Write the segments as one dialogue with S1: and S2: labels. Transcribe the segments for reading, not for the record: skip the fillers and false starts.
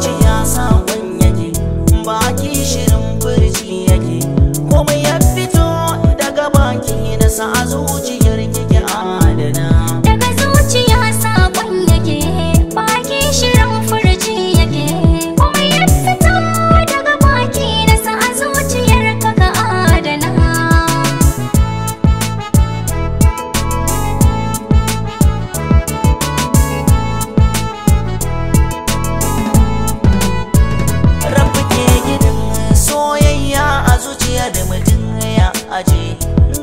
S1: zuciya sakon yake, baki shirin furci yake, komai ya fito daga baki da sa zuciyar kike adana.
S2: Daga zuciya sakon yake, baki shirin furci yake, komai ya fito daga baki da sa zuciyar ka ka adana.
S1: Rabu ke gidan soyayya a zuciya da mutum ya aje,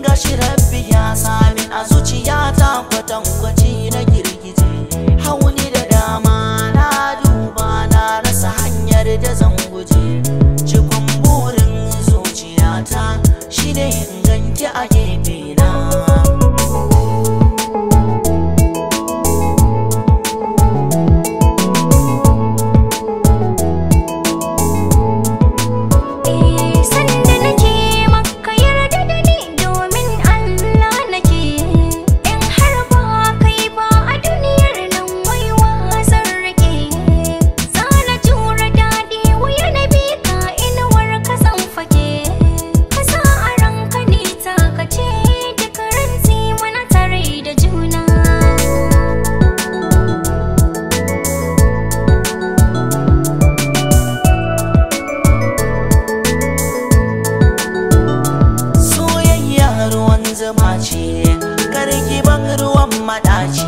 S1: gashi rabbi ya sami a zuciyata kwatankwaci na girgije. Hauni da dama na duba na rasa hanyar da zan guje, cikon burin zuciyata shine in ganki a gefe na.
S2: Sanda nake maka yarda da ni domin Allah nake, in har ba kai ba a duniyar nan wai wasan rake. Zana jura daɗi wuya na bi ka inuwar ka zan fake, ka sa a ranka ni taka ce duk rantsi mana tare da juna.
S1: Soyayya ruwan zuma ce, karki ban ruwan madaci,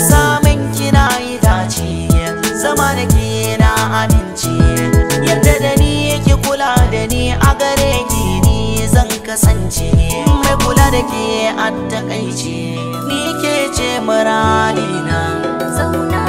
S1: samun kina yi dace, zama da ke na amince. Yadda da ni yake kula da ni a gare ki ni zan kasance, mai kula da ke a takaice, ni ke ce muradina.
S2: Zauna